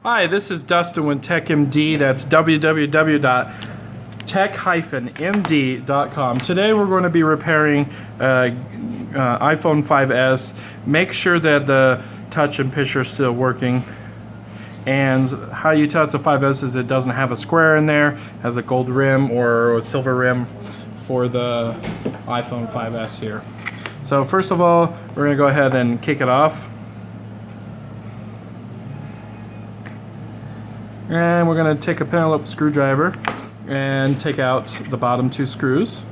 Hi, this is Dustin with TechMD. That's www.tech-md.com. Today we're going to be repairing iPhone 5S. Make sure that the touch and picture is still working. And how you tell it's a 5S is it doesn't have a square in there, has a gold rim or a silver rim for the iPhone 5S here. So first of all, we're going to go ahead and kick it off. And we're going to take a penelope screwdriver and take out the bottom two screws.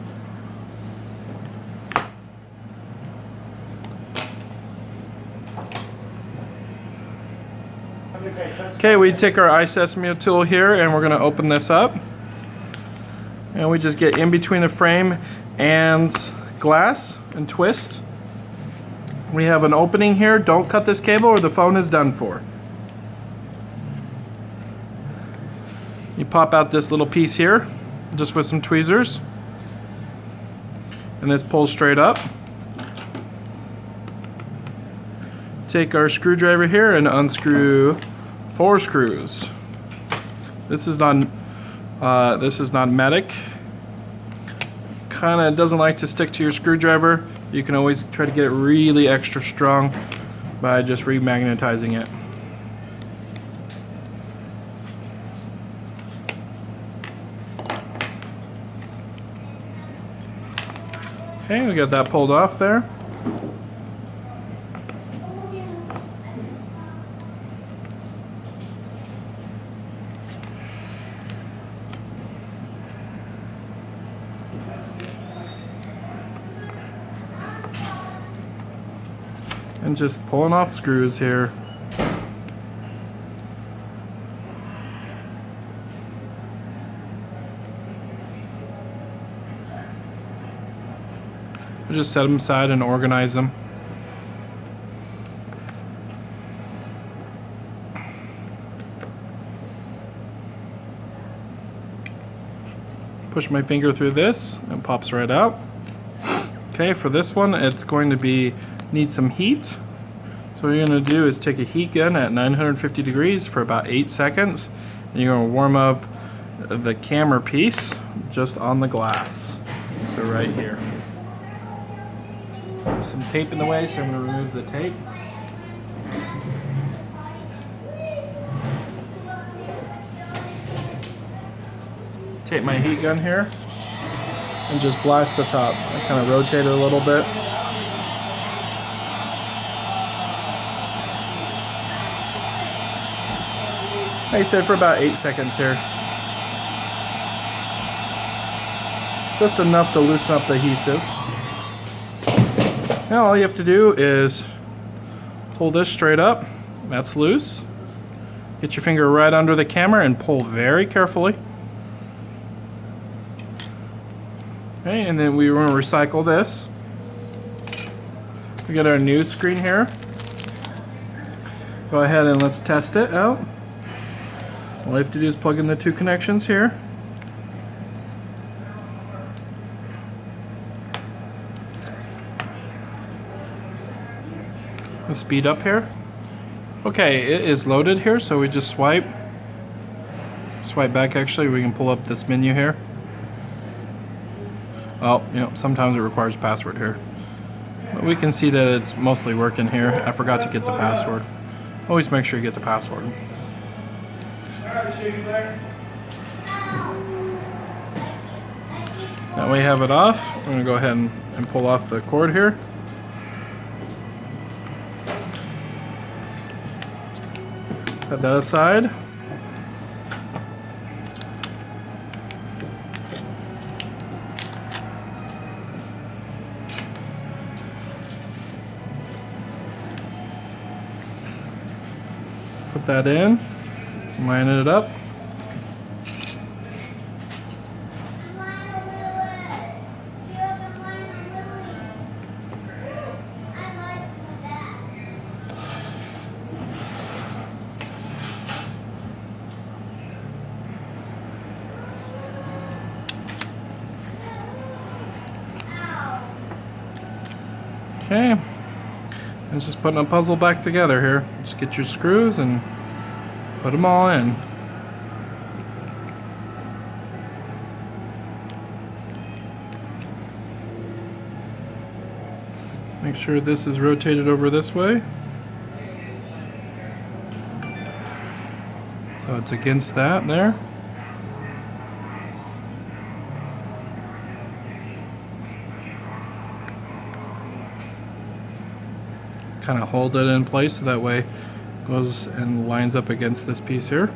Okay, we take our iSesame tool here and we're going to open this up. And we just get in between the frame and glass and twist. We have an opening here. Don't cut this cable or the phone is done for. You pop out this little piece here, just with some tweezers, and this pulls straight up. Take our screwdriver here and unscrew 4 screws. This is not magnetic. Kinda doesn't like to stick to your screwdriver. You can always try to get it really extra strong by just remagnetizing it. Okay, we got that pulled off there. And just pulling off screws here. Just set them aside and organize them. Push my finger through this and it pops right out. Okay, for this one it's going to need some heat. So what you're going to do is take a heat gun at 950 degrees for about 8 seconds. And you're going to warm up the camera piece just on the glass. So right here. There's some tape in the way, so I'm going to remove the tape. Take my heat gun here and just blast the top. I kind of rotate it a little bit. Like I said, for about 8 seconds here. Just enough to loosen up the adhesive. Now all you have to do is pull this straight up. That's loose. Get your finger right under the camera and pull very carefully. Okay, and then we want to recycle this. We got our new screen here. Go ahead and let's test it out. All you have to do is plug in the 2 connections here. Speed up here. Okay, it is loaded here, so we just swipe back. Actually, we can pull up this menu here. Oh, sometimes it requires password here, but we can see that it's mostly working here. I forgot to get the password. Always make sure you get the password. Now we have it off. I'm going to go ahead and pull off the cord here. Put that aside. Put that in. Line it up. Okay, it's just putting a puzzle back together here. Just get your screws and Put them all in. Make sure this is rotated over this way. So it's against that there. Kind of hold it in place so that way it goes and lines up against this piece here.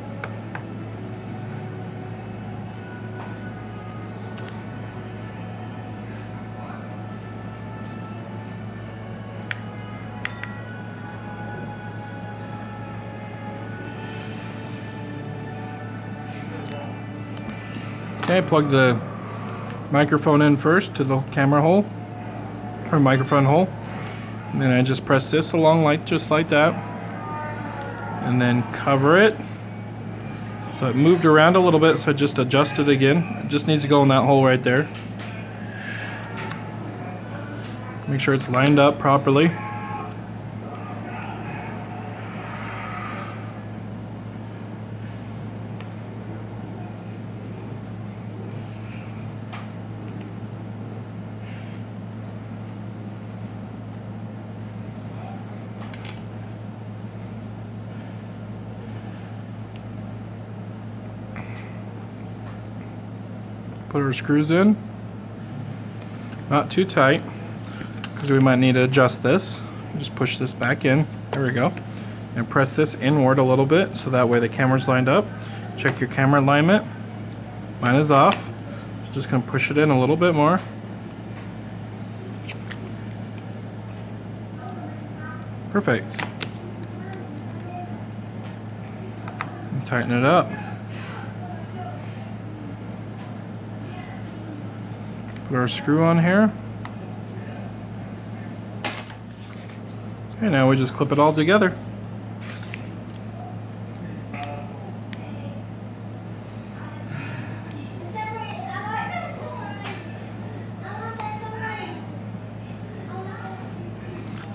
Okay, plug the microphone in first to the camera hole, or microphone hole. And then I just press this along just like that. And then cover it. So it moved around a little bit, so just adjust it again. It just needs to go in that hole right there. Make sure it's lined up properly. Put our screws in, not too tight because we might need to adjust this. Just push this back in, there we go, and press this inward a little bit so that way the camera's lined up. Check your camera alignment. Mine is off, so just going to push it in a little bit more. Perfect. And tighten it up. Put our screw on here. Okay, now we just clip it all together.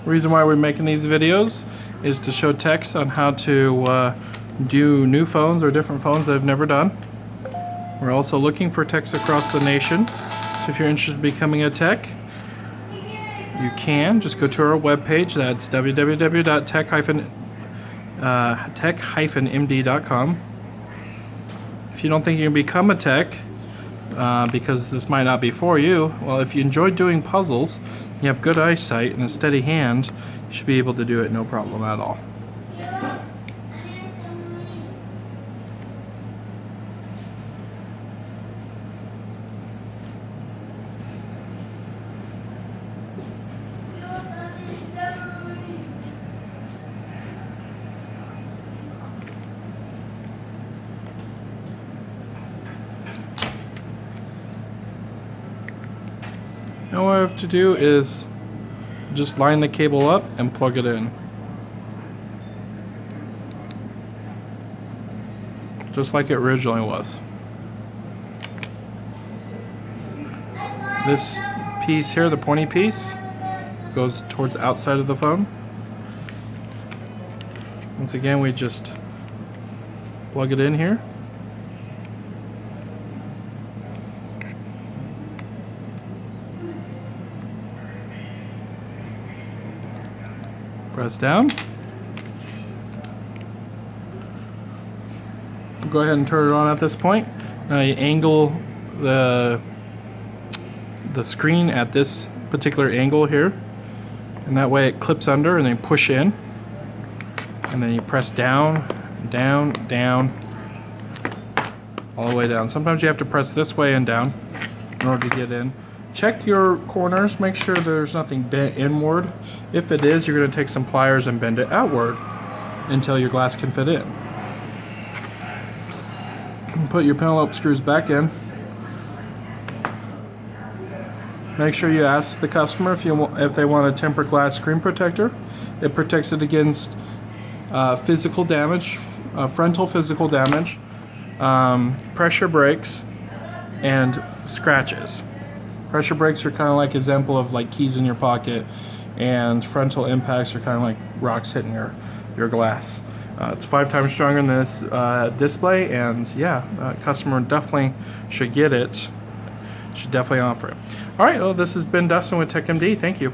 The reason why we're making these videos is to show techs on how to do new phones or different phones that I've never done. We're also looking for techs across the nation. So if you're interested in becoming a tech, you can just go to our webpage. That's www.tech-md.com. If you don't think you can become a tech, because this might not be for you, well, if you enjoy doing puzzles, you have good eyesight and a steady hand, you should be able to do it no problem at all. Now what I have to do is just line the cable up and plug it in. Just like it originally was. This piece here, the pointy piece, goes towards the outside of the phone. Once again, we just plug it in here. Press down. Go ahead and turn it on at this point. Now you angle the screen at this particular angle here, and that way it clips under, and then push in, and then you press down, down, down, all the way down. Sometimes you have to press this way and down in order to get in. Check your corners, make sure there's nothing bent inward. If it is, you're going to take some pliers and bend it outward until your glass can fit in. Put your penelope screws back in. Make sure you ask the customer if they want a tempered glass screen protector. It protects it against physical damage, frontal physical damage, pressure breaks, and scratches. Pressure breaks are kind of like an example of like keys in your pocket, and frontal impacts are kind of like rocks hitting your glass. It's 5 times stronger than this display, and yeah, customer definitely should get it. Should definitely offer it. All right, well, this has been Dustin with TechMD. Thank you.